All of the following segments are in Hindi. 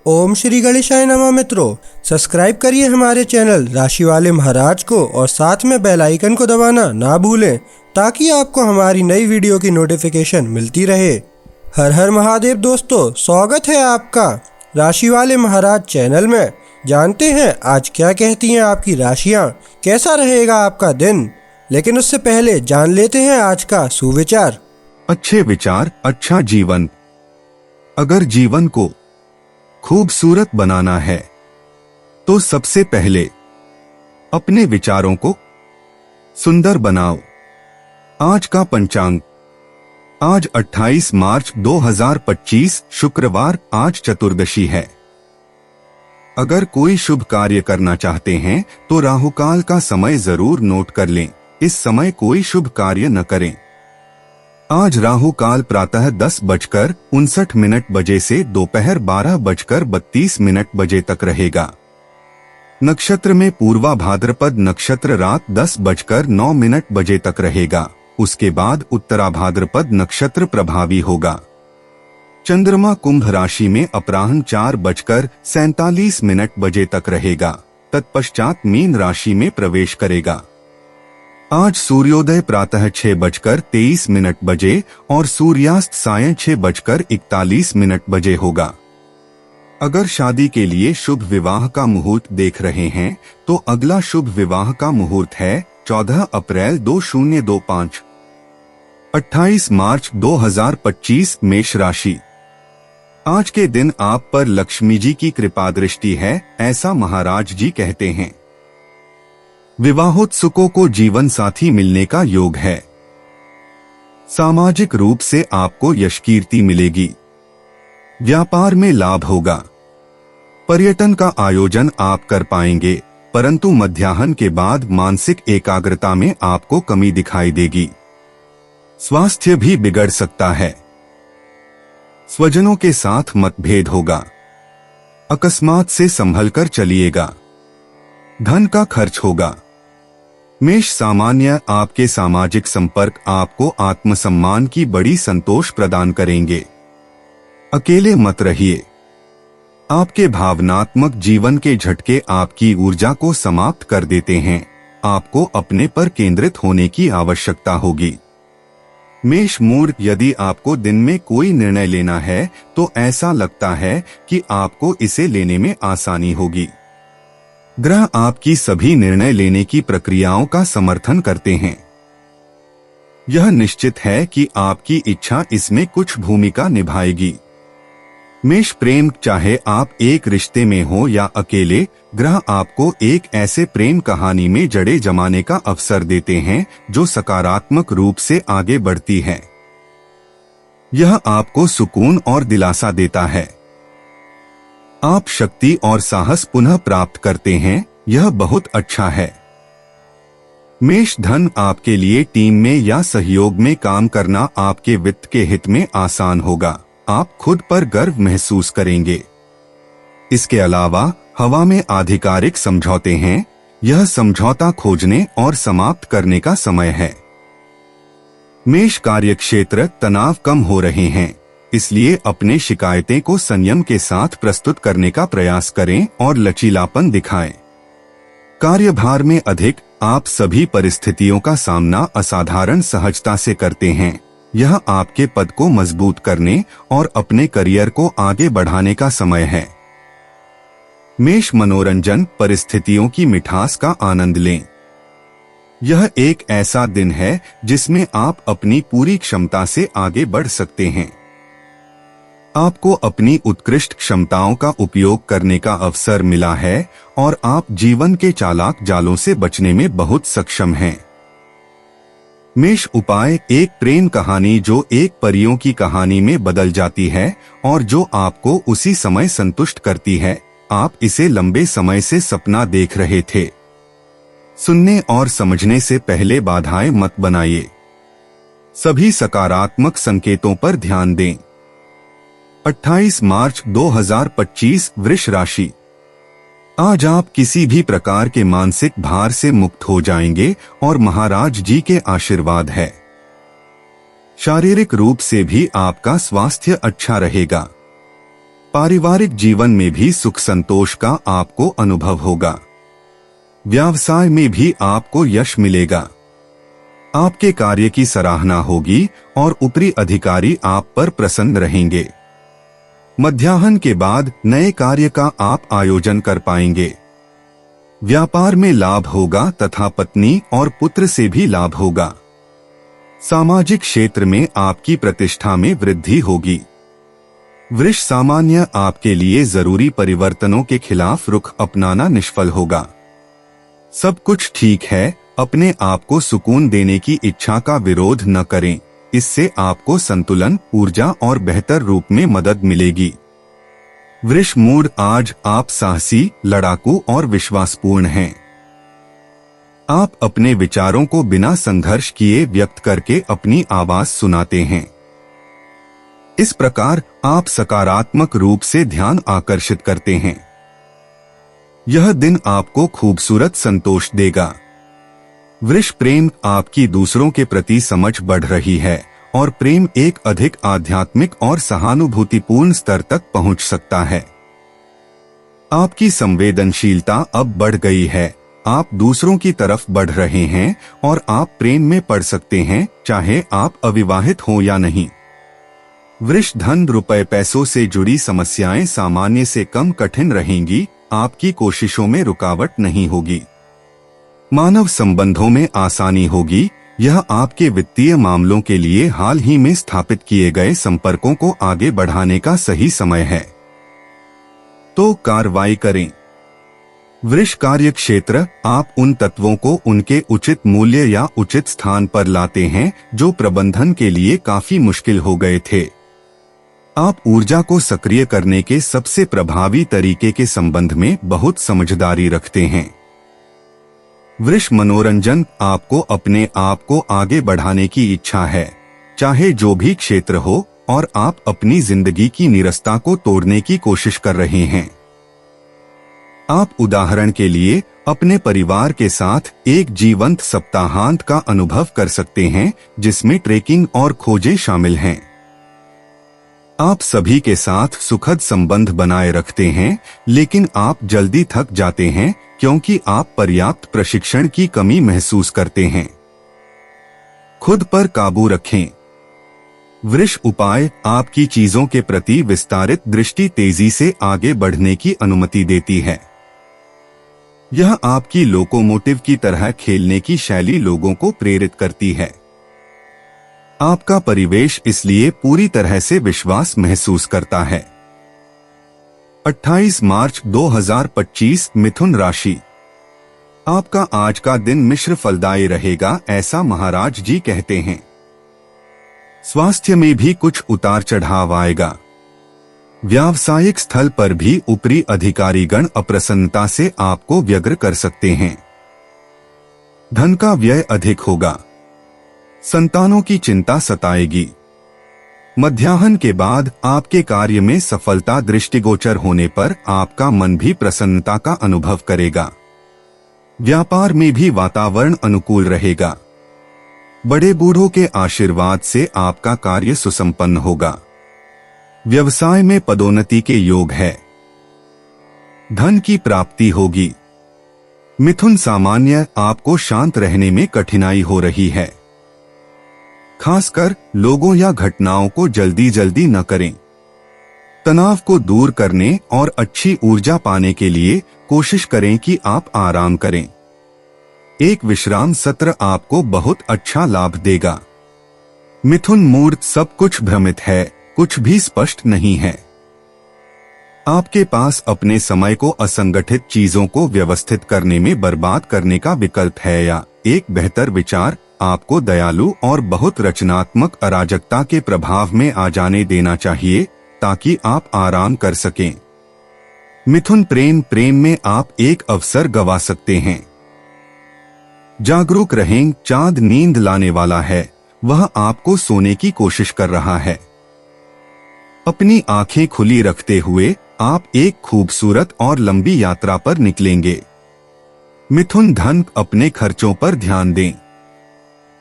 ओम श्री गणेशाय नमः। मित्रों, सब्सक्राइब करिए हमारे चैनल राशि वाले महाराज को और साथ में बेल आइकन को दबाना ना भूलें ताकि आपको हमारी नई वीडियो की नोटिफिकेशन मिलती रहे। हर हर महादेव दोस्तों, स्वागत है आपका राशि वाले महाराज चैनल में। जानते हैं आज क्या कहती हैं आपकी राशियां, कैसा रहेगा आपका दिन। लेकिन उससे पहले जान लेते हैं आज का सुविचार। अच्छे विचार अच्छा जीवन। अगर जीवन को खूबसूरत बनाना है तो सबसे पहले अपने विचारों को सुंदर बनाओ। आज का पंचांग, आज 28 मार्च 2025 शुक्रवार, आज चतुर्दशी है। अगर कोई शुभ कार्य करना चाहते हैं तो राहुकाल का समय जरूर नोट कर लें। इस समय कोई शुभ कार्य न करें। आज राहु काल प्रातः 10:59 बजे से दोपहर 12:32 बजे तक रहेगा। नक्षत्र में पूर्वा भाद्रपद नक्षत्र रात 10:09 बजे तक रहेगा। उसके बाद उत्तरा भाद्रपद नक्षत्र प्रभावी होगा। चंद्रमा कुंभ राशि में अपराह्न 4:47 बजे तक रहेगा। तत्पश्चात मीन राशि में प्रवेश करेगा। आज सूर्योदय प्रातः 6:23 बजे और सूर्यास्त सायं 6:41 बजे होगा। अगर शादी के लिए शुभ विवाह का मुहूर्त देख रहे हैं तो अगला शुभ विवाह का मुहूर्त है 14 अप्रैल 2025। 28 मार्च 2025 मेष राशि। आज के दिन आप पर लक्ष्मी जी की कृपा दृष्टि है, ऐसा महाराज जी कहते हैं। विवाहोत्सुकों को जीवन साथी मिलने का योग है। सामाजिक रूप से आपको यश कीर्ति मिलेगी। व्यापार में लाभ होगा। पर्यटन का आयोजन आप कर पाएंगे, परंतु मध्याह्न के बाद मानसिक एकाग्रता में आपको कमी दिखाई देगी। स्वास्थ्य भी बिगड़ सकता है। स्वजनों के साथ मतभेद होगा। अकस्मात से संभल कर चलिएगा। धन का खर्च होगा। मेष सामान्य, आपके सामाजिक संपर्क आपको आत्मसम्मान की बड़ी संतोष प्रदान करेंगे। अकेले मत रहिए। आपके भावनात्मक जीवन के झटके आपकी ऊर्जा को समाप्त कर देते हैं। आपको अपने पर केंद्रित होने की आवश्यकता होगी। मेष मूड, यदि आपको दिन में कोई निर्णय लेना है तो ऐसा लगता है कि आपको इसे लेने में आसानी होगी। ग्रह आपकी सभी निर्णय लेने की प्रक्रियाओं का समर्थन करते हैं। यह निश्चित है कि आपकी इच्छा इसमें कुछ भूमिका निभाएगी। मेष प्रेम, चाहे आप एक रिश्ते में हो या अकेले, ग्रह आपको एक ऐसे प्रेम कहानी में जड़े जमाने का अवसर देते हैं जो सकारात्मक रूप से आगे बढ़ती है। यह आपको सुकून और दिलासा देता है। आप शक्ति और साहस पुनः प्राप्त करते हैं, यह बहुत अच्छा है। मेष धन, आपके लिए टीम में या सहयोग में काम करना आपके वित्त के हित में आसान होगा। आप खुद पर गर्व महसूस करेंगे। इसके अलावा हवा में आधिकारिक समझौते हैं। यह समझौता खोजने और समाप्त करने का समय है। मेष कार्यक्षेत्र, तनाव कम हो रहे हैं, इसलिए अपने शिकायतें को संयम के साथ प्रस्तुत करने का प्रयास करें और लचीलापन दिखाएं। कार्यभार में अधिक, आप सभी परिस्थितियों का सामना असाधारण सहजता से करते हैं। यह आपके पद को मजबूत करने और अपने करियर को आगे बढ़ाने का समय है। मेष मनोरंजन, परिस्थितियों की मिठास का आनंद लें। यह एक ऐसा दिन है जिसमें आप अपनी पूरी क्षमता से आगे बढ़ सकते हैं। आपको अपनी उत्कृष्ट क्षमताओं का उपयोग करने का अवसर मिला है और आप जीवन के चालाक जालों से बचने में बहुत सक्षम हैं। मेष उपाय, एक प्रेम कहानी जो एक परियों की कहानी में बदल जाती है और जो आपको उसी समय संतुष्ट करती है। आप इसे लंबे समय से सपना देख रहे थे। सुनने और समझने से पहले बाधाएं मत बनाइए। सभी सकारात्मक संकेतों पर ध्यान दें। 28 मार्च 2025 वृष राशि। आज आप किसी भी प्रकार के मानसिक भार से मुक्त हो जाएंगे और महाराज जी के आशीर्वाद है। शारीरिक रूप से भी आपका स्वास्थ्य अच्छा रहेगा। पारिवारिक जीवन में भी सुख संतोष का आपको अनुभव होगा। व्यवसाय में भी आपको यश मिलेगा। आपके कार्य की सराहना होगी और ऊपरी अधिकारी आप पर प्रसन्न रहेंगे। मध्याह्न के बाद नए कार्य का आप आयोजन कर पाएंगे। व्यापार में लाभ होगा तथा पत्नी और पुत्र से भी लाभ होगा। सामाजिक क्षेत्र में आपकी प्रतिष्ठा में वृद्धि होगी। वृष सामान्य आपके लिए जरूरी परिवर्तनों के खिलाफ रुख अपनाना निष्फल होगा। सब कुछ ठीक है, अपने आप को सुकून देने की इच्छा का विरोध न करें, इससे आपको संतुलन, ऊर्जा और बेहतर रूप में मदद मिलेगी। वृष मूड आज आप साहसी, लड़ाकू और विश्वासपूर्ण हैं। आप अपने विचारों को बिना संघर्ष किए व्यक्त करके अपनी आवाज सुनाते हैं। इस प्रकार आप सकारात्मक रूप से ध्यान आकर्षित करते हैं। यह दिन आपको खूबसूरत संतोष देगा। वृष प्रेम आपकी दूसरों के प्रति समझ बढ़ रही है और प्रेम एक अधिक आध्यात्मिक और सहानुभूतिपूर्ण स्तर तक पहुंच सकता है। आपकी संवेदनशीलता अब बढ़ गई है। आप दूसरों की तरफ बढ़ रहे हैं और आप प्रेम में पड़ सकते हैं, चाहे आप अविवाहित हो या नहीं। वृष धन, रुपए, पैसों से जुड़ी समस्याएं सामान्य से कम कठिन रहेंगी। आपकी कोशिशों में रुकावट नहीं होगी। मानव संबंधों में आसानी होगी। यह आपके वित्तीय मामलों के लिए हाल ही में स्थापित किए गए संपर्कों को आगे बढ़ाने का सही समय है, तो कार्रवाई करें। वृष कार्य क्षेत्र, आप उन तत्वों को उनके उचित मूल्य या उचित स्थान पर लाते हैं जो प्रबंधन के लिए काफी मुश्किल हो गए थे। आप ऊर्जा को सक्रिय करने के सबसे प्रभावी तरीके के संबंध में बहुत समझदारी रखते हैं। वृष मनोरंजन, आपको अपने आप को आगे बढ़ाने की इच्छा है, चाहे जो भी क्षेत्र हो, और आप अपनी जिंदगी की नीरसता को तोड़ने की कोशिश कर रहे हैं। आप उदाहरण के लिए अपने परिवार के साथ एक जीवंत सप्ताहांत का अनुभव कर सकते हैं जिसमें ट्रेकिंग और खोजें शामिल हैं। आप सभी के साथ सुखद संबंध बनाए रखते हैं, लेकिन आप जल्दी थक जाते हैं क्योंकि आप पर्याप्त प्रशिक्षण की कमी महसूस करते हैं। खुद पर काबू रखें। वृष उपाय आपकी चीजों के प्रति विस्तारित दृष्टि तेजी से आगे बढ़ने की अनुमति देती है। यह आपकी लोकोमोटिव की तरह खेलने की शैली लोगों को प्रेरित करती है। आपका परिवेश इसलिए पूरी तरह से विश्वास महसूस करता है। 28 मार्च 2025 मिथुन राशि। आपका आज का दिन मिश्र फलदायी रहेगा, ऐसा महाराज जी कहते हैं। स्वास्थ्य में भी कुछ उतार चढ़ाव आएगा। व्यावसायिक स्थल पर भी ऊपरी अधिकारीगण अप्रसन्नता से आपको व्यग्र कर सकते हैं। धन का व्यय अधिक होगा। संतानों की चिंता सताएगी। मध्याह्न के बाद आपके कार्य में सफलता दृष्टिगोचर होने पर आपका मन भी प्रसन्नता का अनुभव करेगा। व्यापार में भी वातावरण अनुकूल रहेगा। बड़े बूढ़ों के आशीर्वाद से आपका कार्य सुसंपन्न होगा। व्यवसाय में पदोन्नति के योग है। धन की प्राप्ति होगी। मिथुन सामान्य, आपको शांत रहने में कठिनाई हो रही है। खासकर लोगों या घटनाओं को जल्दी जल्दी न करें। तनाव को दूर करने और अच्छी ऊर्जा पाने के लिए कोशिश करें कि आप आराम करें। एक विश्राम सत्र आपको बहुत अच्छा लाभ देगा। मिथुन मूड, सब कुछ भ्रमित है, कुछ भी स्पष्ट नहीं है। आपके पास अपने समय को असंगठित चीजों को व्यवस्थित करने में बर्बाद करने का विकल्प है, या एक बेहतर विचार आपको दयालु और बहुत रचनात्मक अराजकता के प्रभाव में आ जाने देना चाहिए ताकि आप आराम कर सकें। मिथुन प्रेम में आप एक अवसर गंवा सकते हैं। जागरूक रहें, चांद नींद लाने वाला है, वह आपको सोने की कोशिश कर रहा है। अपनी आंखें खुली रखते हुए आप एक खूबसूरत और लंबी यात्रा पर निकलेंगे। मिथुन धन, अपने खर्चों पर ध्यान दें।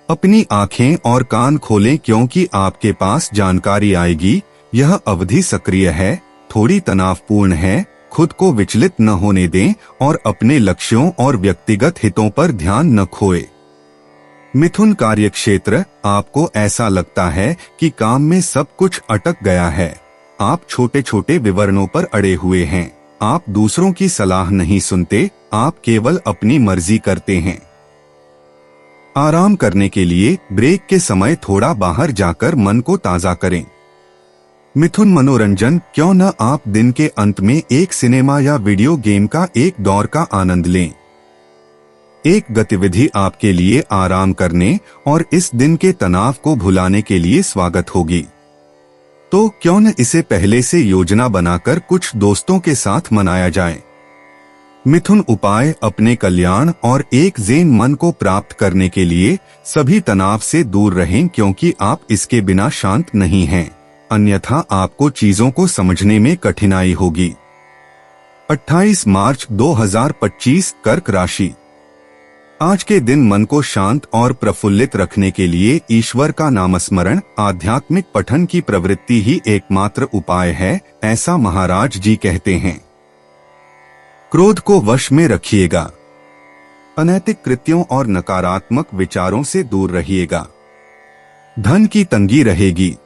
अपनी आंखें और कान खोलें क्योंकि आपके पास जानकारी आएगी। यह अवधि सक्रिय है, थोड़ी तनावपूर्ण है, खुद को विचलित न होने दें और अपने लक्ष्यों और व्यक्तिगत हितों पर ध्यान न खोए। मिथुन कार्यक्षेत्र, आपको ऐसा लगता है कि काम में सब कुछ अटक गया है। आप छोटे छोटे विवरणों पर अड़े हुए हैं। आप दूसरों की सलाह नहीं सुनते, आप केवल अपनी मर्जी करते हैं। आराम करने के लिए ब्रेक के समय थोड़ा बाहर जाकर मन को ताजा करें। मिथुन मनोरंजन, क्यों न आप दिन के अंत में एक सिनेमा या वीडियो गेम का एक दौर का आनंद लें। एक गतिविधि आपके लिए आराम करने और इस दिन के तनाव को भुलाने के लिए स्वागत होगी। तो क्यों न इसे पहले से योजना बनाकर कुछ दोस्तों के साथ मनाया जाए। मिथुन उपाय, अपने कल्याण और एक ज़ेन मन को प्राप्त करने के लिए सभी तनाव से दूर रहें, क्योंकि आप इसके बिना शांत नहीं हैं, अन्यथा आपको चीजों को समझने में कठिनाई होगी। 28 मार्च 2025 कर्क राशि। आज के दिन मन को शांत और प्रफुल्लित रखने के लिए ईश्वर का नामस्मरण, आध्यात्मिक पठन की प्रवृत्ति ही एकमात्र उपाय है, ऐसा महाराज जी कहते हैं। क्रोध को वश में रखिएगा। अनैतिक कृत्यों और नकारात्मक विचारों से दूर रहिएगा। धन की तंगी रहेगी,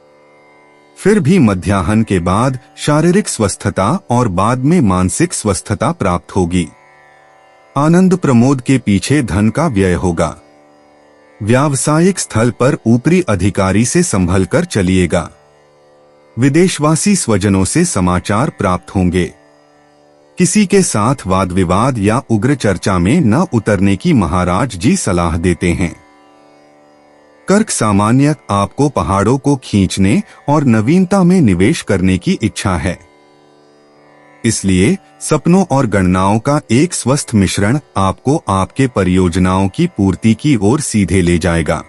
फिर भी मध्याह्न के बाद शारीरिक स्वस्थता और बाद में मानसिक स्वस्थता प्राप्त होगी। आनंद प्रमोद के पीछे धन का व्यय होगा। व्यावसायिक स्थल पर ऊपरी अधिकारी से संभल कर चलिएगा। विदेशवासी स्वजनों से समाचार प्राप्त होंगे। किसी के साथ वाद विवाद या उग्र चर्चा में न उतरने की महाराज जी सलाह देते हैं। कर्क सामान्य, आपको पहाड़ों को खींचने और नवीनता में निवेश करने की इच्छा है। इसलिए सपनों और गणनाओं का एक स्वस्थ मिश्रण आपको आपके परियोजनाओं की पूर्ति की ओर सीधे ले जाएगा।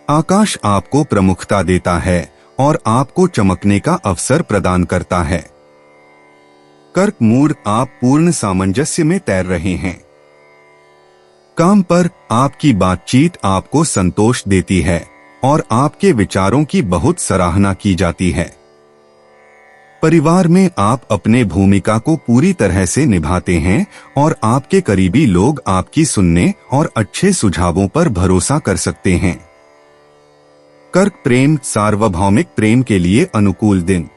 आकाश आपको प्रमुखता देता है और आपको चमकने का अवसर प्रदान करता है। कर्क मूड, आप पूर्ण सामंजस्य में तैर रहे हैं। काम पर आपकी बातचीत आपको संतोष देती है और आपके विचारों की बहुत सराहना की जाती है। परिवार में आप अपने भूमिका को पूरी तरह से निभाते हैं और आपके करीबी लोग आपकी सुनने और अच्छे सुझावों पर भरोसा कर सकते हैं। कर्क प्रेम, सार्वभौमिक प्रेम के लिए अनुकूल दिन।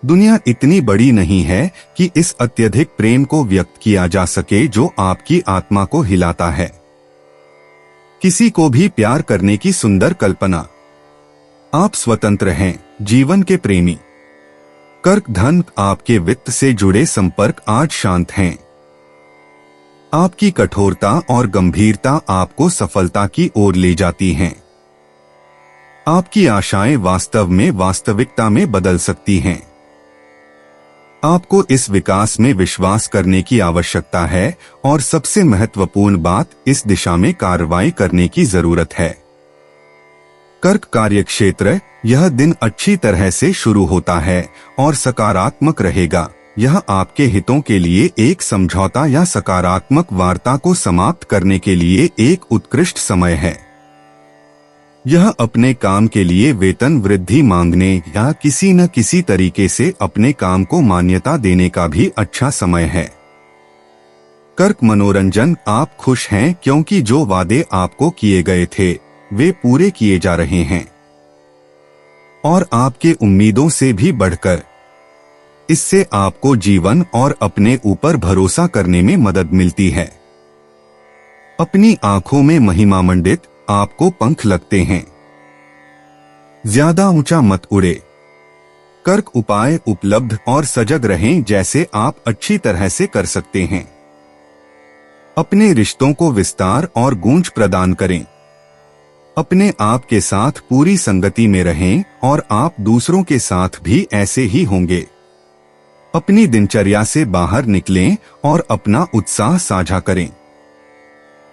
दुनिया इतनी बड़ी नहीं है कि इस अत्यधिक प्रेम को व्यक्त किया जा सके जो आपकी आत्मा को हिलाता है। किसी को भी प्यार करने की सुंदर कल्पना। आप स्वतंत्र हैं, जीवन के प्रेमी। कर्क धन, आपके वित्त से जुड़े संपर्क आज शांत हैं। आपकी कठोरता और गंभीरता आपको सफलता की ओर ले जाती हैं। आपकी आशाएं वास्तव में वास्तविकता में बदल सकती हैं। आपको इस विकास में विश्वास करने की आवश्यकता है और सबसे महत्वपूर्ण बात, इस दिशा में कार्रवाई करने की जरूरत है। कर्क कार्यक्षेत्र, यह दिन अच्छी तरह से शुरू होता है और सकारात्मक रहेगा। यह आपके हितों के लिए एक समझौता या सकारात्मक वार्ता को समाप्त करने के लिए एक उत्कृष्ट समय है। यह अपने काम के लिए वेतन वृद्धि मांगने या किसी न किसी तरीके से अपने काम को मान्यता देने का भी अच्छा समय है। कर्क मनोरंजन, आप खुश हैं क्योंकि जो वादे आपको किए गए थे वे पूरे किए जा रहे हैं और आपके उम्मीदों से भी बढ़कर। इससे आपको जीवन और अपने ऊपर भरोसा करने में मदद मिलती है। अपनी आंखों में महिमा मंडित, आपको पंख लगते हैं। ज्यादा ऊंचा मत उड़े। कर्क उपाय उपलब्ध और सजग रहें जैसे आप अच्छी तरह से कर सकते हैं। अपने रिश्तों को विस्तार और गूंज प्रदान करें। अपने आप के साथ पूरी संगति में रहें और आप दूसरों के साथ भी ऐसे ही होंगे। अपनी दिनचर्या से बाहर निकलें और अपना उत्साह साझा करें।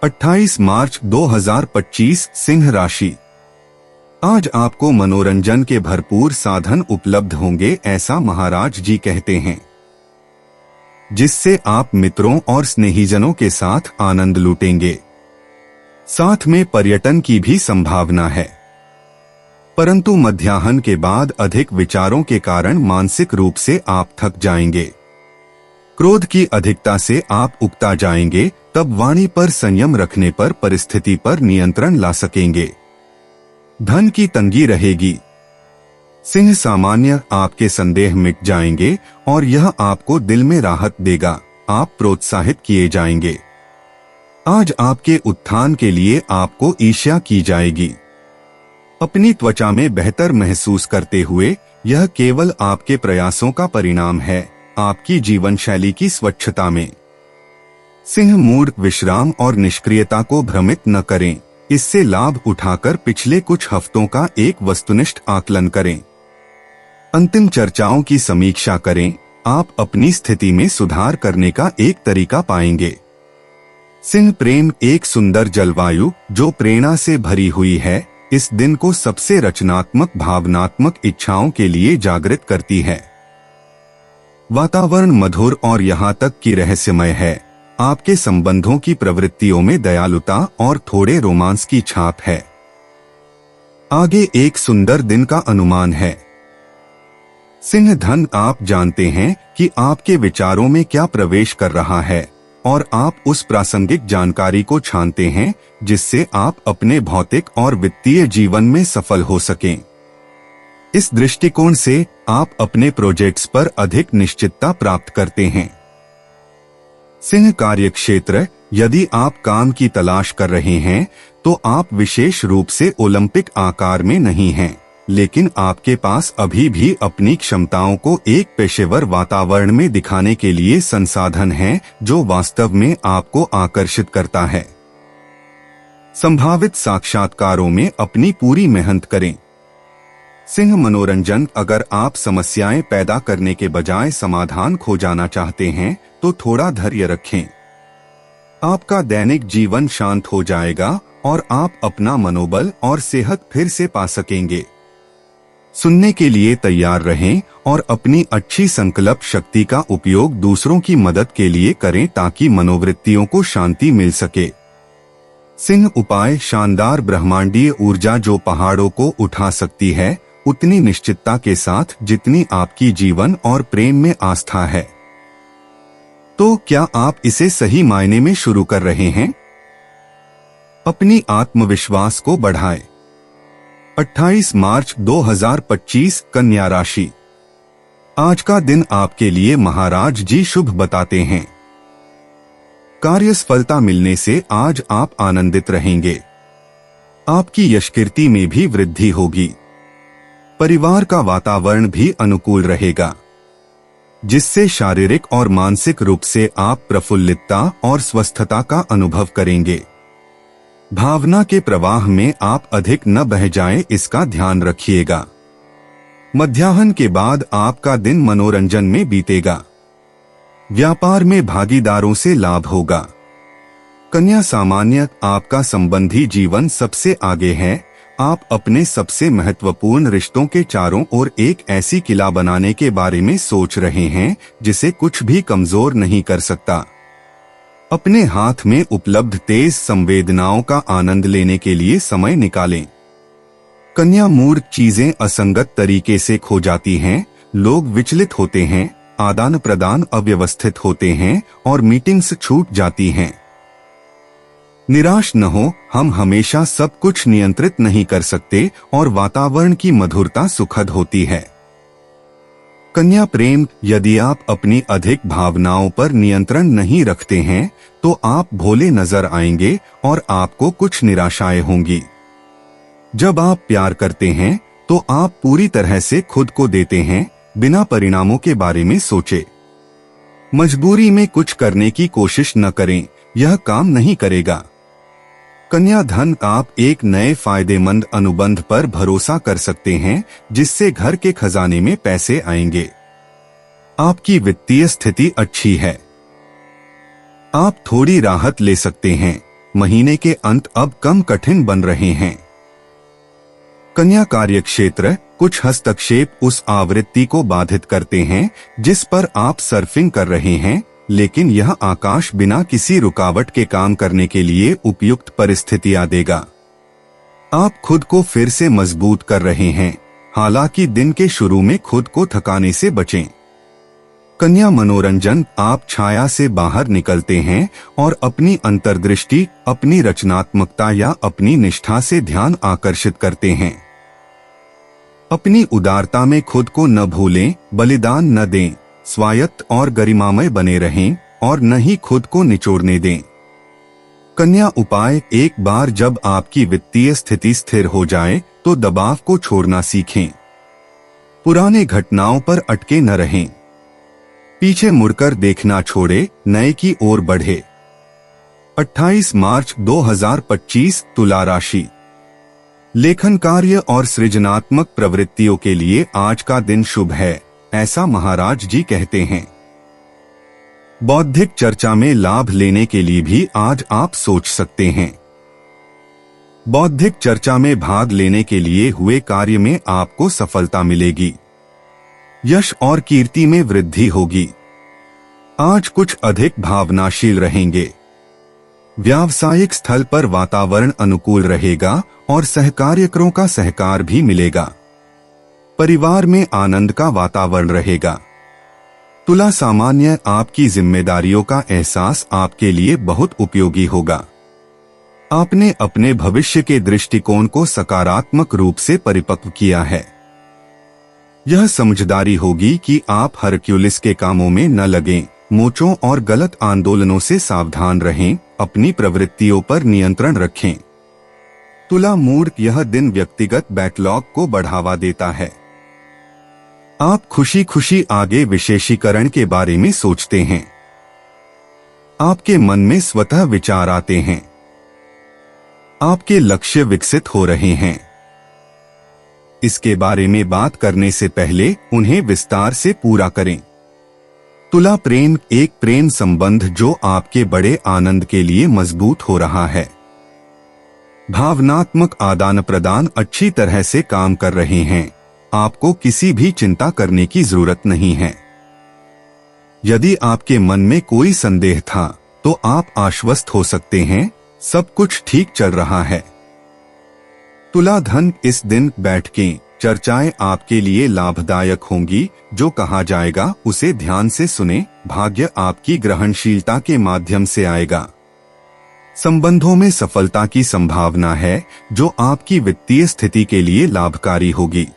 28 मार्च 2025 सिंह राशि। आज आपको मनोरंजन के भरपूर साधन उपलब्ध होंगे, ऐसा महाराज जी कहते हैं, जिससे आप मित्रों और स्नेहीजनों के साथ आनंद लूटेंगे। साथ में पर्यटन की भी संभावना है। परंतु मध्याह्न के बाद अधिक विचारों के कारण मानसिक रूप से आप थक जाएंगे। क्रोध की अधिकता से आप उकता जाएंगे, तब वाणी पर संयम रखने पर परिस्थिति पर नियंत्रण ला सकेंगे। धन की तंगी रहेगी। सिंह सामान्य आपके संदेह मिट जाएंगे और यह आपको दिल में राहत देगा। आप प्रोत्साहित किए जाएंगे। आज आपके उत्थान के लिए आपको ईर्ष्या की जाएगी। अपनी त्वचा में बेहतर महसूस करते हुए यह केवल आपके प्रयासों का परिणाम है, आपकी जीवन शैली की स्वच्छता में। सिंह मूड, विश्राम और निष्क्रियता को भ्रमित न करें। इससे लाभ उठाकर पिछले कुछ हफ्तों का एक वस्तुनिष्ठ आकलन करें। अंतिम चर्चाओं की समीक्षा करें। आप अपनी स्थिति में सुधार करने का एक तरीका पाएंगे। सिंह प्रेम एक सुंदर जलवायु जो प्रेरणा से भरी हुई है, इस दिन को सबसे रचनात्मक भावनात्मक इच्छाओं के लिए जागृत करती है। वातावरण मधुर और यहाँ तक कि रहस्यमय है। आपके संबंधों की प्रवृत्तियों में दयालुता और थोड़े रोमांस की छाप है। आगे एक सुंदर दिन का अनुमान है। सिंह धन, आप जानते हैं कि आपके विचारों में क्या प्रवेश कर रहा है और आप उस प्रासंगिक जानकारी को छानते हैं जिससे आप अपने भौतिक और वित्तीय जीवन में सफल हो सकें। इस दृष्टिकोण से आप अपने प्रोजेक्ट्स पर अधिक निश्चितता प्राप्त करते हैं। सिंह कार्यक्षेत्र, यदि आप काम की तलाश कर रहे हैं तो आप विशेष रूप से ओलंपिक आकार में नहीं हैं, लेकिन आपके पास अभी भी अपनी क्षमताओं को एक पेशेवर वातावरण में दिखाने के लिए संसाधन हैं जो वास्तव में आपको आकर्षित करता है। संभावित साक्षात्कारों में अपनी पूरी मेहनत करें। सिंह मनोरंजन, अगर आप समस्याएं पैदा करने के बजाय समाधान खोजना चाहते हैं तो थोड़ा धैर्य रखें। आपका दैनिक जीवन शांत हो जाएगा और आप अपना मनोबल और सेहत फिर से पा सकेंगे। सुनने के लिए तैयार रहें और अपनी अच्छी संकल्प शक्ति का उपयोग दूसरों की मदद के लिए करें ताकि मनोवृत्तियों को शांति मिल सके। सिंह उपाय, शानदार ब्रह्मांडीय ऊर्जा जो पहाड़ों को उठा सकती है, उतनी निश्चितता के साथ जितनी आपकी जीवन और प्रेम में आस्था है। तो क्या आप इसे सही मायने में शुरू कर रहे हैं? अपनी आत्मविश्वास को बढ़ाएं। 28 मार्च 2025 कन्या राशि। आज का दिन आपके लिए महाराज जी शुभ बताते हैं। कार्य सफलता मिलने से आज आप आनंदित रहेंगे। आपकी यशकीर्ति में भी वृद्धि होगी। परिवार का वातावरण भी अनुकूल रहेगा, जिससे शारीरिक और मानसिक रूप से आप प्रफुल्लितता और स्वस्थता का अनुभव करेंगे। भावना के प्रवाह में आप अधिक न बह जाएं, इसका ध्यान रखिएगा। मध्याह्न के बाद आपका दिन मनोरंजन में बीतेगा। व्यापार में भागीदारों से लाभ होगा। कन्या सामान्य, आपका संबंधी जीवन सबसे आगे है। आप अपने सबसे महत्वपूर्ण रिश्तों के चारों ओर एक ऐसी किला बनाने के बारे में सोच रहे हैं जिसे कुछ भी कमजोर नहीं कर सकता। अपने हाथ में उपलब्ध तेज संवेदनाओं का आनंद लेने के लिए समय निकालें। कन्या मूड, चीजें असंगत तरीके से खो जाती हैं, लोग विचलित होते हैं, आदान प्रदान अव्यवस्थित होते हैं और मीटिंग्स छूट जाती हैं। निराश न हो, हम हमेशा सब कुछ नियंत्रित नहीं कर सकते और वातावरण की मधुरता सुखद होती है। कन्या प्रेम, यदि आप अपनी अधिक भावनाओं पर नियंत्रण नहीं रखते हैं तो आप भोले नजर आएंगे और आपको कुछ निराशाएं होंगी। जब आप प्यार करते हैं तो आप पूरी तरह से खुद को देते हैं, बिना परिणामों के बारे में सोचे। मजबूरी में कुछ करने की कोशिश न करें, यह काम नहीं करेगा। कन्या धन, आप एक नए फायदेमंद अनुबंध पर भरोसा कर सकते हैं जिससे घर के खजाने में पैसे आएंगे। आपकी वित्तीय स्थिति अच्छी है। आप थोड़ी राहत ले सकते हैं। महीने के अंत अब कम कठिन बन रहे हैं। कन्या कार्यक्षेत्र, कुछ हस्तक्षेप उस आवृत्ति को बाधित करते हैं जिस पर आप सर्फिंग कर रहे हैं, लेकिन यह आकाश बिना किसी रुकावट के काम करने के लिए उपयुक्त परिस्थितियां देगा। आप खुद को फिर से मजबूत कर रहे हैं, हालांकि दिन के शुरू में खुद को थकाने से बचें। कन्या मनोरंजन, आप छाया से बाहर निकलते हैं और अपनी अंतर्दृष्टि, अपनी रचनात्मकता या अपनी निष्ठा से ध्यान आकर्षित करते हैं। अपनी उदारता में खुद को न भूलें, बलिदान न दें, स्वायत्त और गरिमामय बने रहें और न ही खुद को निचोड़ने दें। कन्या उपाय, एक बार जब आपकी वित्तीय स्थिति स्थिर हो जाए तो दबाव को छोड़ना सीखें। पुराने घटनाओं पर अटके न रहें, पीछे मुड़कर देखना छोड़े, नए की ओर बढ़े। 28 मार्च 2025 तुला राशि। लेखन कार्य और सृजनात्मक प्रवृत्तियों के लिए आज का दिन शुभ है, ऐसा महाराज जी कहते हैं। बौद्धिक चर्चा में लाभ लेने के लिए भी आज आप सोच सकते हैं। बौद्धिक चर्चा में भाग लेने के लिए हुए कार्य में आपको सफलता मिलेगी। यश और कीर्ति में वृद्धि होगी। आज कुछ अधिक भावनाशील रहेंगे। व्यावसायिक स्थल पर वातावरण अनुकूल रहेगा और सहकार्यकरों का सहकार भी मिलेगा। परिवार में आनंद का वातावरण रहेगा। तुला सामान्य, आपकी जिम्मेदारियों का एहसास आपके लिए बहुत उपयोगी होगा। आपने अपने भविष्य के दृष्टिकोण को सकारात्मक रूप से परिपक्व किया है। यह समझदारी होगी कि आप हरक्यूलिस के कामों में न लगें, मोचों और गलत आंदोलनों से सावधान रहें, अपनी प्रवृत्तियों पर नियंत्रण रखें। तुला मूड, यह दिन व्यक्तिगत बैकलॉग को बढ़ावा देता है। आप खुशी खुशी आगे विशेषीकरण के बारे में सोचते हैं। आपके मन में स्वतः विचार आते हैं। आपके लक्ष्य विकसित हो रहे हैं। इसके बारे में बात करने से पहले उन्हें विस्तार से पूरा करें। तुला प्रेम, एक प्रेम संबंध जो आपके बड़े आनंद के लिए मजबूत हो रहा है। भावनात्मक आदान प्रदान अच्छी तरह से काम कर रहे हैं। आपको किसी भी चिंता करने की जरूरत नहीं है। यदि आपके मन में कोई संदेह था तो आप आश्वस्त हो सकते हैं, सब कुछ ठीक चल रहा है। तुला धन, इस दिन बैठकें, चर्चाएं आपके लिए लाभदायक होंगी। जो कहा जाएगा उसे ध्यान से सुने। भाग्य आपकी ग्रहणशीलता के माध्यम से आएगा। संबंधों में सफलता की संभावना है जो आपकी वित्तीय स्थिति के लिए लाभकारी होगी।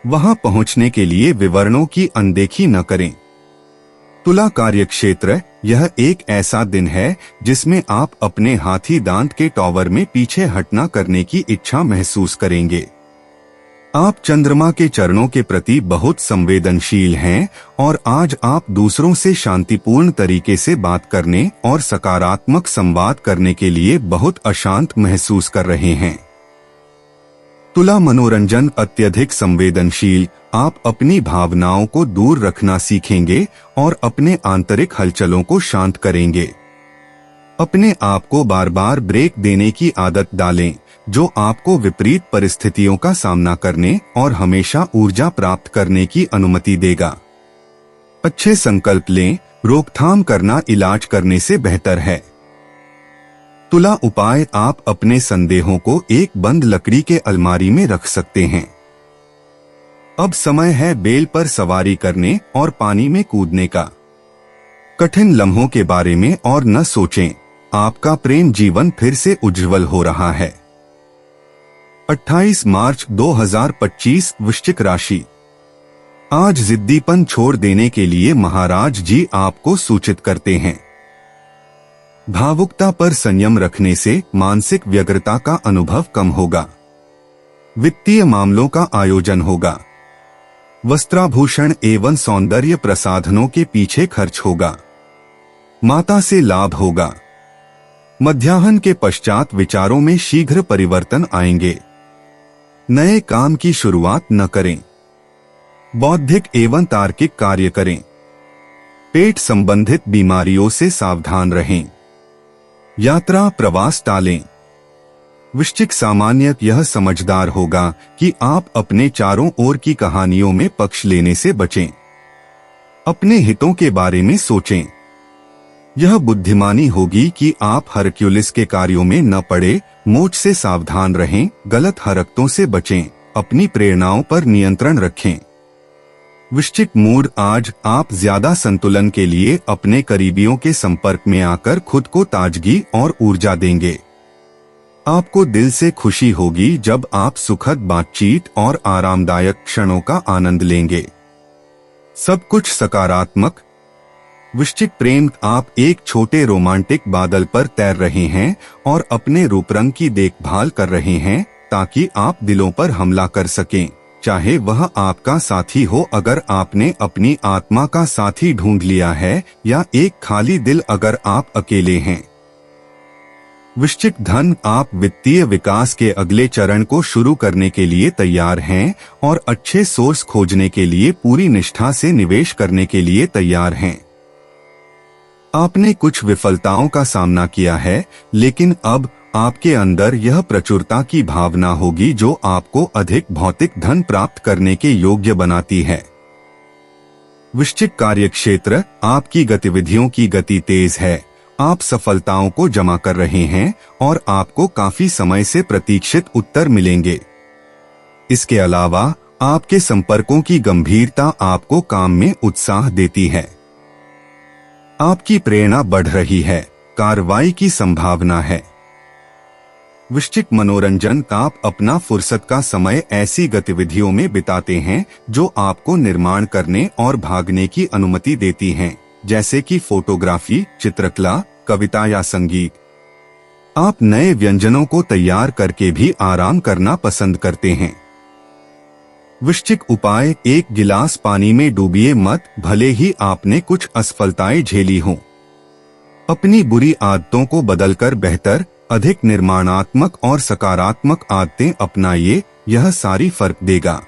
वहां पहुंचने के लिए विवरणों की अनदेखी न करें। तुला कार्यक्षेत्र, यह एक ऐसा दिन है जिसमें आप अपने हाथी दांत के टॉवर में पीछे हटना करने की इच्छा महसूस करेंगे। आप चंद्रमा के चरणों के प्रति बहुत संवेदनशील हैं और आज आप दूसरों से शांतिपूर्ण तरीके से बात करने और सकारात्मक संवाद करने के लिए बहुत अशांत महसूस कर रहे हैं। तुला मनोरंजन, अत्यधिक संवेदनशील, आप अपनी भावनाओं को दूर रखना सीखेंगे और अपने आंतरिक हलचलों को शांत करेंगे। अपने आप को बार बार ब्रेक देने की आदत डालें, जो आपको विपरीत परिस्थितियों का सामना करने और हमेशा ऊर्जा प्राप्त करने की अनुमति देगा। अच्छे संकल्प लें, रोकथाम करना इलाज करने से बेहतर है। तुला उपाय, आप अपने संदेहों को एक बंद लकड़ी के अलमारी में रख सकते हैं। अब समय है बेल पर सवारी करने और पानी में कूदने का। कठिन लम्हों के बारे में और न सोचें, आपका प्रेम जीवन फिर से उज्जवल हो रहा है। 28 मार्च 2025 वृश्चिक राशि। आज जिद्दीपन छोड़ देने के लिए महाराज जी आपको सूचित करते हैं। भावुकता पर संयम रखने से मानसिक व्यग्रता का अनुभव कम होगा। वित्तीय मामलों का आयोजन होगा। वस्त्राभूषण एवं सौंदर्य प्रसाधनों के पीछे खर्च होगा। माता से लाभ होगा। मध्याह्न के पश्चात विचारों में शीघ्र परिवर्तन आएंगे। नए काम की शुरुआत न करें। बौद्धिक एवं तार्किक कार्य करें। पेट संबंधित बीमारियों से सावधान रहें। यात्रा प्रवास टालें। वृश्चिक सामान्य, यह समझदार होगा कि आप अपने चारों ओर की कहानियों में पक्ष लेने से बचें। अपने हितों के बारे में सोचें। यह बुद्धिमानी होगी कि आप हरक्यूलिस के कार्यों में न पड़े, मोच से सावधान रहें, गलत हरकतों से बचें, अपनी प्रेरणाओं पर नियंत्रण रखें। वृश्चिक मूड, आज आप ज्यादा संतुलन के लिए अपने करीबियों के संपर्क में आकर खुद को ताजगी और ऊर्जा देंगे। आपको दिल से खुशी होगी जब आप सुखद बातचीत और आरामदायक क्षणों का आनंद लेंगे। सब कुछ सकारात्मक। वृश्चिक प्रेम, आप एक छोटे रोमांटिक बादल पर तैर रहे हैं और अपने रूप रंग की देखभाल कर रहे हैं ताकि आप दिलों पर हमला कर सकें, चाहे वह आपका साथी हो अगर आपने अपनी आत्मा का साथी ढूंढ लिया है, या एक खाली दिल अगर आप अकेले हैं। वृश्चिक धन, आप वित्तीय विकास के अगले चरण को शुरू करने के लिए तैयार हैं और अच्छे सोर्स खोजने के लिए पूरी निष्ठा से निवेश करने के लिए तैयार हैं। आपने कुछ विफलताओं का सामना किया है, लेकिन अब आपके अंदर यह प्रचुरता की भावना होगी जो आपको अधिक भौतिक धन प्राप्त करने के योग्य बनाती है। वृश्चिक कार्यक्षेत्र, आपकी गतिविधियों की गति तेज है। आप सफलताओं को जमा कर रहे हैं और आपको काफी समय से प्रतीक्षित उत्तर मिलेंगे। इसके अलावा आपके संपर्कों की गंभीरता आपको काम में उत्साह देती है। आपकी प्रेरणा बढ़ रही है, कार्रवाई की संभावना है। वृश्चिक मनोरंजन, आप अपना फुर्सत का समय ऐसी गतिविधियों में बिताते हैं जो आपको निर्माण करने और भागने की अनुमति देती हैं, जैसे कि फोटोग्राफी, चित्रकला, कविता या संगीत। आप नए व्यंजनों को तैयार करके भी आराम करना पसंद करते हैं। वृश्चिक उपाय, एक गिलास पानी में डूबिए मत, भले ही आपने कुछ असफलताएं झेली हों। अपनी बुरी आदतों को बदलकर बेहतर, अधिक निर्माणात्मक और सकारात्मक आदतें अपनाइए, यह सारी फर्क देगा।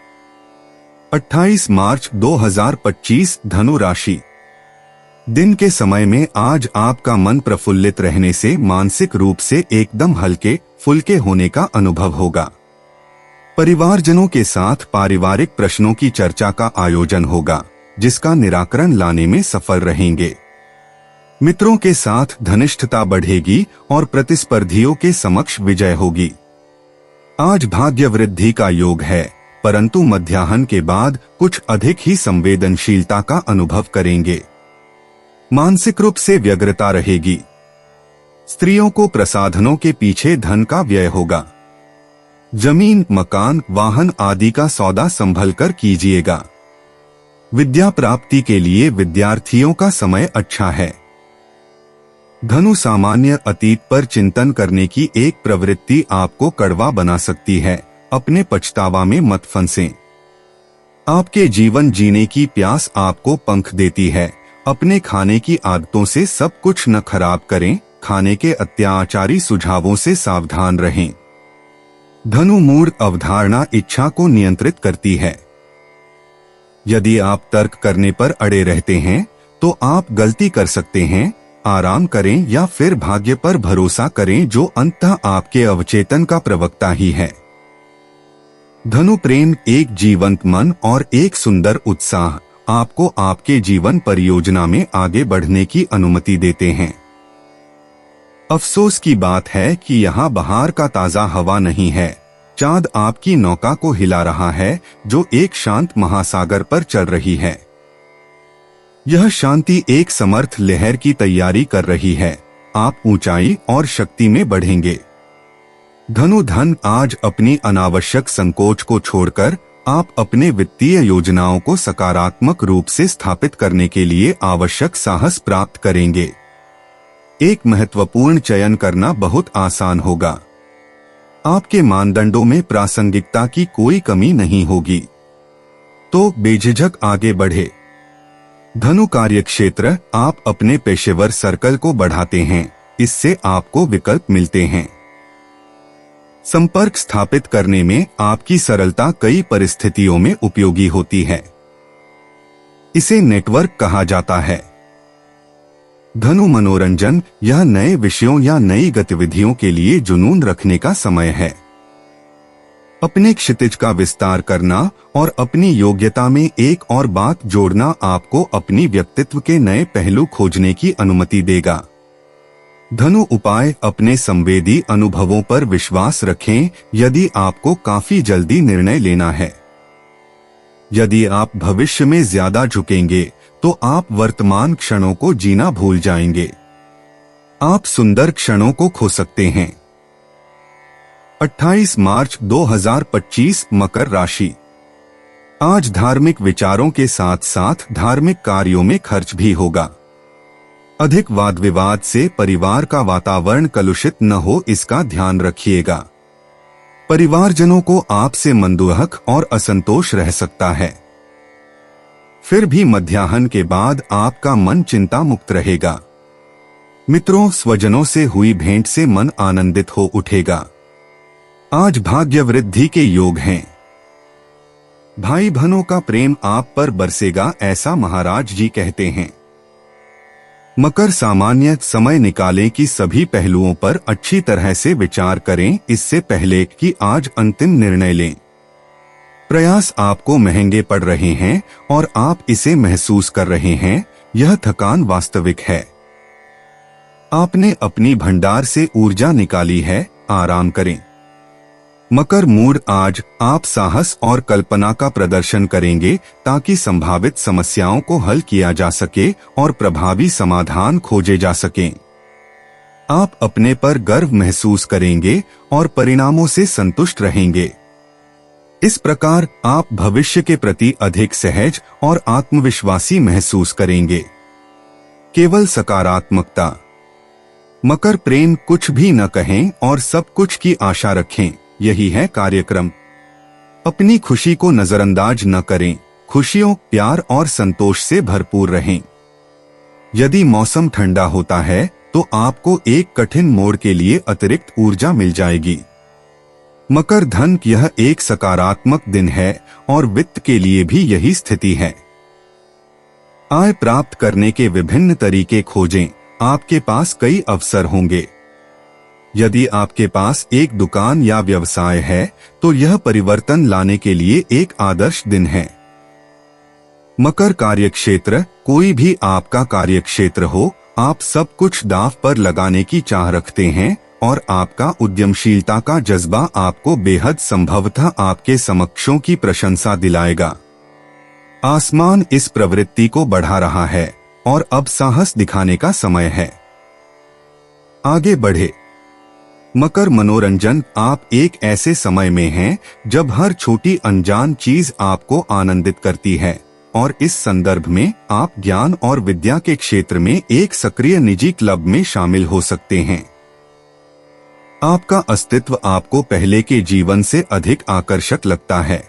28 मार्च 2025, धनु राशि। दिन के समय में आज आपका मन प्रफुल्लित रहने से मानसिक रूप से एकदम हल्के फुल्के होने का अनुभव होगा। परिवारजनों के साथ पारिवारिक प्रश्नों की चर्चा का आयोजन होगा, जिसका निराकरण लाने में सफल रहेंगे। मित्रों के साथ घनिष्ठता बढ़ेगी और प्रतिस्पर्धियों के समक्ष विजय होगी। आज भाग्य वृद्धि का योग है, परंतु मध्याह्न के बाद कुछ अधिक ही संवेदनशीलता का अनुभव करेंगे। मानसिक रूप से व्यग्रता रहेगी। स्त्रियों को प्रसाधनों के पीछे धन का व्यय होगा। जमीन, मकान, वाहन आदि का सौदा संभल कर कीजिएगा। विद्या प्राप्ति के लिए विद्यार्थियों का समय अच्छा है। धनु, सामान्य अतीत पर चिंतन करने की एक प्रवृत्ति आपको कड़वा बना सकती है, अपने पछतावा में मत फंसें। आपके जीवन जीने की प्यास आपको पंख देती है। अपने खाने की आदतों से सब कुछ न खराब करें, खाने के अत्याचारी सुझावों से सावधान रहें। धनु मूड, अवधारणा इच्छा को नियंत्रित करती है। यदि आप तर्क करने पर अड़े रहते हैं तो आप गलती कर सकते हैं। आराम करें या फिर भाग्य पर भरोसा करें जो अंततः आपके अवचेतन का प्रवक्ता ही है। धनु प्रेम, एक जीवंत मन और एक सुंदर उत्साह आपको आपके जीवन परियोजना में आगे बढ़ने की अनुमति देते हैं। अफसोस की बात है कि यहाँ बाहर का ताजा हवा नहीं है। चांद आपकी नौका को हिला रहा है जो एक शांत महासागर पर चल रही है। यह शांति एक समर्थ लहर की तैयारी कर रही है। आप ऊंचाई और शक्ति में बढ़ेंगे। धनु धन, आज अपनी अनावश्यक संकोच को छोड़कर आप अपने वित्तीय योजनाओं को सकारात्मक रूप से स्थापित करने के लिए आवश्यक साहस प्राप्त करेंगे। एक महत्वपूर्ण चयन करना बहुत आसान होगा। आपके मानदंडों में प्रासंगिकता की कोई कमी नहीं होगी, तो बेझिझक आगे बढ़े। धनु कार्यक्षेत्र, आप अपने पेशेवर सर्कल को बढ़ाते हैं, इससे आपको विकल्प मिलते हैं। संपर्क स्थापित करने में आपकी सरलता कई परिस्थितियों में उपयोगी होती है। इसे नेटवर्क कहा जाता है। धनु मनोरंजन, यह नए विषयों या नई गतिविधियों के लिए जुनून रखने का समय है। अपने क्षितिज का विस्तार करना और अपनी योग्यता में एक और बात जोड़ना आपको अपनी व्यक्तित्व के नए पहलू खोजने की अनुमति देगा। धनु उपाय, अपने संवेदी अनुभवों पर विश्वास रखें यदि आपको काफी जल्दी निर्णय लेना है। यदि आप भविष्य में ज्यादा झुकेंगे तो आप वर्तमान क्षणों को जीना भूल जाएंगे। आप सुंदर क्षणों को खो सकते हैं। 28 मार्च 2025 मकर राशि। आज धार्मिक विचारों के साथ साथ धार्मिक कार्यों में खर्च भी होगा। अधिक वाद विवाद से परिवार का वातावरण कलुषित न हो, इसका ध्यान रखिएगा। परिवारजनों को आपसे मंदुहक और असंतोष रह सकता है। फिर भी मध्याह्न के बाद आपका मन चिंता मुक्त रहेगा। मित्रों, स्वजनों से हुई भेंट से मन आनंदित हो उठेगा। आज भाग्य वृद्धि के योग हैं। भाई बहनों का प्रेम आप पर बरसेगा, ऐसा महाराज जी कहते हैं। मकर, सामान्य समय निकालें कि सभी पहलुओं पर अच्छी तरह से विचार करें इससे पहले कि आज अंतिम निर्णय लें। प्रयास आपको महंगे पड़ रहे हैं और आप इसे महसूस कर रहे हैं। यह थकान वास्तविक है। आपने अपनी भंडार से ऊर्जा निकाली है, आराम करें। मकर मूड, आज आप साहस और कल्पना का प्रदर्शन करेंगे ताकि संभावित समस्याओं को हल किया जा सके और प्रभावी समाधान खोजे जा सकें। आप अपने पर गर्व महसूस करेंगे और परिणामों से संतुष्ट रहेंगे। इस प्रकार आप भविष्य के प्रति अधिक सहज और आत्मविश्वासी महसूस करेंगे। केवल सकारात्मकता। मकर प्रेम, कुछ भी न कहें और सब कुछ की आशा रखें, यही है कार्यक्रम। अपनी खुशी को नजरअंदाज न करें। खुशियों, प्यार और संतोष से भरपूर रहें। यदि मौसम ठंडा होता है तो आपको एक कठिन मोड़ के लिए अतिरिक्त ऊर्जा मिल जाएगी। मकर धन, यह एक सकारात्मक दिन है और वित्त के लिए भी यही स्थिति है। आय प्राप्त करने के विभिन्न तरीके खोजें। आपके पास कई अवसर होंगे। यदि आपके पास एक दुकान या व्यवसाय है तो यह परिवर्तन लाने के लिए एक आदर्श दिन है। मकर कार्यक्षेत्र, कोई भी आपका कार्यक्षेत्र हो, आप सब कुछ दांव पर लगाने की चाह रखते हैं और आपका उद्यमशीलता का जज्बा आपको बेहद संभवतः आपके समक्षों की प्रशंसा दिलाएगा। आसमान इस प्रवृत्ति को बढ़ा रहा है और अब साहस दिखाने का समय है। आगे बढ़े। मकर मनोरंजन, आप एक ऐसे समय में हैं जब हर छोटी अनजान चीज आपको आनंदित करती है और इस संदर्भ में आप ज्ञान और विद्या के क्षेत्र में एक सक्रिय निजी क्लब में शामिल हो सकते हैं। आपका अस्तित्व आपको पहले के जीवन से अधिक आकर्षक लगता है।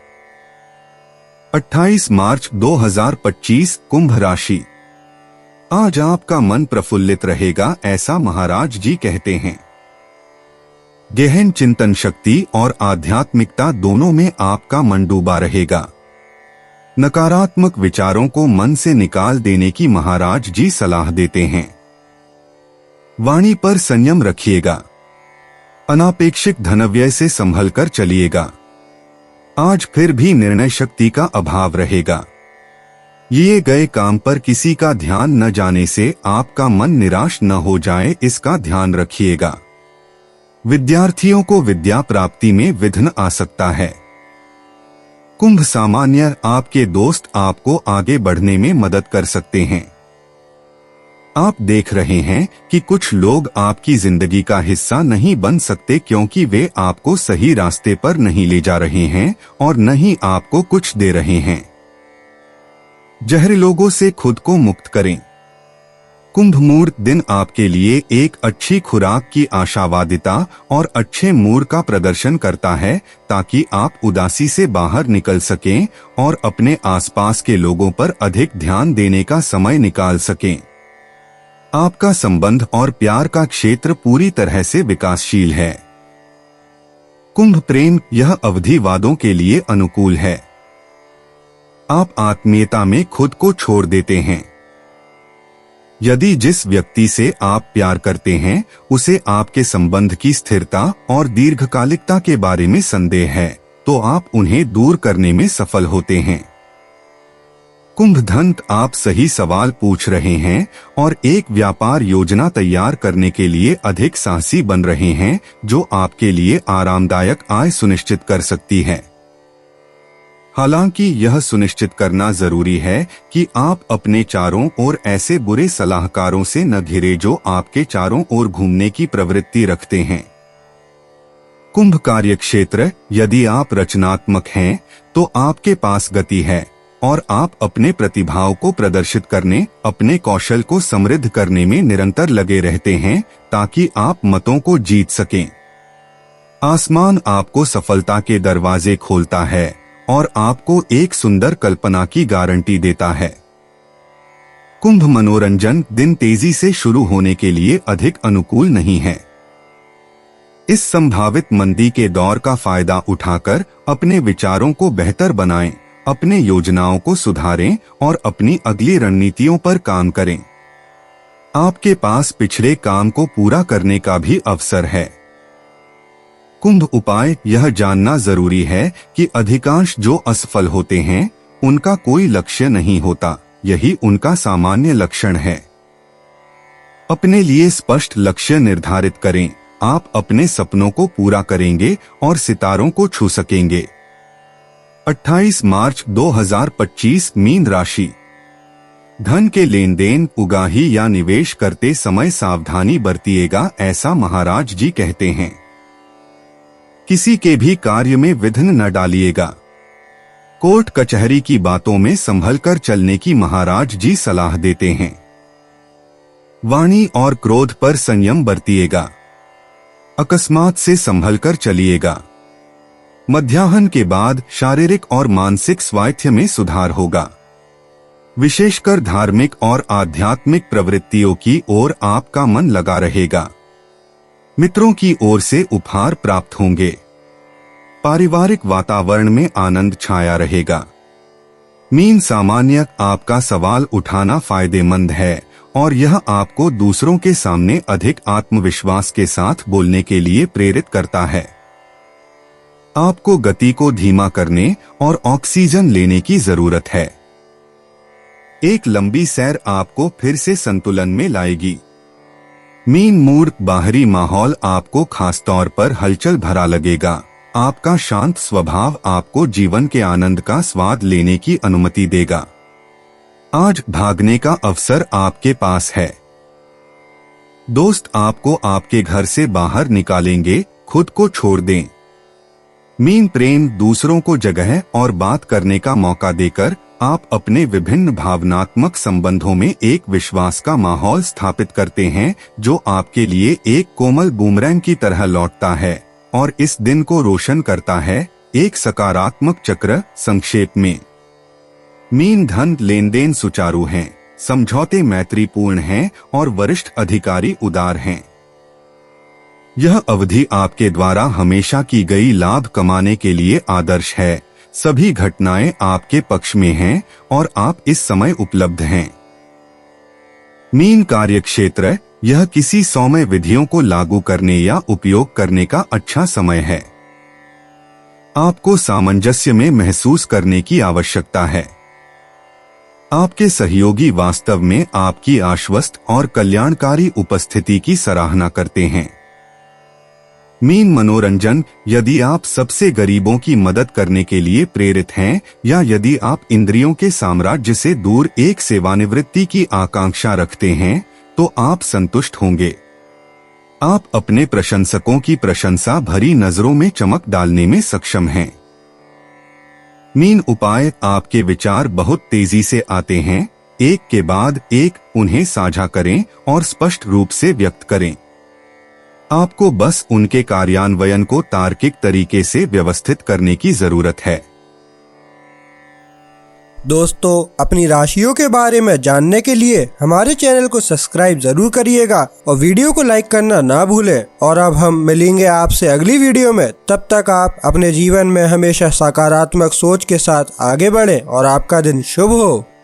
28 मार्च 2025 कुंभ राशि। आज आपका मन प्रफुल्लित रहेगा, ऐसा महाराज जी कहते हैं। गहन चिंतन शक्ति और आध्यात्मिकता दोनों में आपका मन डूबा रहेगा। नकारात्मक विचारों को मन से निकाल देने की महाराज जी सलाह देते हैं। वाणी पर संयम रखिएगा। अनापेक्षित धनव्यय से संभल कर चलिएगा। आज फिर भी निर्णय शक्ति का अभाव रहेगा। किए गए काम पर किसी का ध्यान न जाने से आपका मन निराश न हो जाए, इसका ध्यान रखिएगा। विद्यार्थियों को विद्या प्राप्ति में विघ्न आ सकता है। कुंभ सामान्य, आपके दोस्त आपको आगे बढ़ने में मदद कर सकते हैं। आप देख रहे हैं कि कुछ लोग आपकी जिंदगी का हिस्सा नहीं बन सकते क्योंकि वे आपको सही रास्ते पर नहीं ले जा रहे हैं और न ही आपको कुछ दे रहे हैं। जहरी लोगों से खुद को मुक्त करें। कुंभ मूड, दिन आपके लिए एक अच्छी खुराक की आशावादिता और अच्छे मूड का प्रदर्शन करता है ताकि आप उदासी से बाहर निकल सकें और अपने आसपास के लोगों पर अधिक ध्यान देने का समय निकाल सकें। आपका संबंध और प्यार का क्षेत्र पूरी तरह से विकासशील है। कुंभ प्रेम, यह अवधि वादों के लिए अनुकूल है। आप आत्मीयता में खुद को छोड़ देते हैं। यदि जिस व्यक्ति से आप प्यार करते हैं उसे आपके संबंध की स्थिरता और दीर्घकालिकता के बारे में संदेह है, तो आप उन्हें दूर करने में सफल होते हैं। कुंभ धन, आप सही सवाल पूछ रहे हैं और एक व्यापार योजना तैयार करने के लिए अधिक साहसी बन रहे हैं, जो आपके लिए आरामदायक आय सुनिश्चित कर सकती है। हालांकि यह सुनिश्चित करना जरूरी है कि आप अपने चारों ओर ऐसे बुरे सलाहकारों से न घिरे जो आपके चारों ओर घूमने की प्रवृत्ति रखते हैं। कुंभ कार्य क्षेत्र, यदि आप रचनात्मक हैं तो आपके पास गति है और आप अपने प्रतिभाओं को प्रदर्शित करने, अपने कौशल को समृद्ध करने में निरंतर लगे रहते हैं ताकि आप मतों को जीत सकें। आसमान आपको सफलता के दरवाजे खोलता है और आपको एक सुंदर कल्पना की गारंटी देता है। कुंभ मनोरंजन, दिन तेजी से शुरू होने के लिए अधिक अनुकूल नहीं है। इस संभावित मंदी के दौर का फायदा उठाकर अपने विचारों को बेहतर बनाएं, अपने योजनाओं को सुधारें और अपनी अगली रणनीतियों पर काम करें। आपके पास पिछड़े काम को पूरा करने का भी अवसर है। कुंभ उपाय, यह जानना जरूरी है कि अधिकांश जो असफल होते हैं उनका कोई लक्ष्य नहीं होता, यही उनका सामान्य लक्षण है। अपने लिए स्पष्ट लक्ष्य निर्धारित करें, आप अपने सपनों को पूरा करेंगे और सितारों को छू सकेंगे। 28 मार्च 2025, मीन राशि। धन के लेन देन, उगाही या निवेश करते समय सावधानी बरतिएगा, ऐसा महाराज जी कहते हैं। किसी के भी कार्य में विघ्न न डालिएगा। कोर्ट कचहरी की बातों में संभल कर चलने की महाराज जी सलाह देते हैं। वाणी और क्रोध पर संयम बरतिएगा। अकस्मात से संभल कर चलिएगा। मध्याह्न के बाद शारीरिक और मानसिक स्वास्थ्य में सुधार होगा। विशेषकर धार्मिक और आध्यात्मिक प्रवृत्तियों की ओर आपका मन लगा रहेगा। मित्रों की ओर से उपहार प्राप्त होंगे। पारिवारिक वातावरण में आनंद छाया रहेगा। मीन सामान्य, आपका सवाल उठाना फायदेमंद है और यह आपको दूसरों के सामने अधिक आत्मविश्वास के साथ बोलने के लिए प्रेरित करता है। आपको गति को धीमा करने और ऑक्सीजन लेने की जरूरत है। एक लंबी सैर आपको फिर से संतुलन में लाएगी। मीन मूड, बाहरी माहौल आपको खास तौर पर हलचल भरा लगेगा। आपका शांत स्वभाव आपको जीवन के आनंद का स्वाद लेने की अनुमति देगा। आज भागने का अवसर आपके पास है। दोस्त आपको आपके घर से बाहर निकालेंगे, खुद को छोड़ दें। मीन प्रेम, दूसरों को जगह और बात करने का मौका देकर आप अपने विभिन्न भावनात्मक संबंधों में एक विश्वास का माहौल स्थापित करते हैं, जो आपके लिए एक कोमल बूमरैंग की तरह लौटता है और इस दिन को रोशन करता है। एक सकारात्मक चक्र। संक्षेप में, मीन धन लेन देन सुचारू हैं, समझौते मैत्रीपूर्ण हैं और वरिष्ठ अधिकारी उदार हैं। यह अवधि आपके द्वारा हमेशा की गई लाभ कमाने के लिए आदर्श है। सभी घटनाएं आपके पक्ष में हैं और आप इस समय उपलब्ध हैं। मीन कार्यक्षेत्र, यह किसी सौम्य विधियों को लागू करने या उपयोग करने का अच्छा समय है। आपको सामंजस्य में महसूस करने की आवश्यकता है। आपके सहयोगी वास्तव में आपकी आश्वस्त और कल्याणकारी उपस्थिति की सराहना करते हैं। मीन मनोरंजन, यदि आप सबसे गरीबों की मदद करने के लिए प्रेरित हैं या यदि आप इंद्रियों के साम्राज्य से दूर एक सेवानिवृत्ति की आकांक्षा रखते हैं तो आप संतुष्ट होंगे। आप अपने प्रशंसकों की प्रशंसा भरी नजरों में चमक डालने में सक्षम हैं। मीन उपाय, आपके विचार बहुत तेजी से आते हैं। एक के बाद एक उन्हें साझा करें और स्पष्ट रूप से व्यक्त करें। आपको बस उनके कार्यान्वयन को तार्किक तरीके से व्यवस्थित करने की जरूरत है। दोस्तों, अपनी राशियों के बारे में जानने के लिए हमारे चैनल को सब्सक्राइब जरूर करिएगा और वीडियो को लाइक करना ना भूलें। और अब हम मिलेंगे आपसे अगली वीडियो में। तब तक आप अपने जीवन में हमेशा सकारात्मक सोच के साथ आगे बढ़ें और आपका दिन शुभ हो।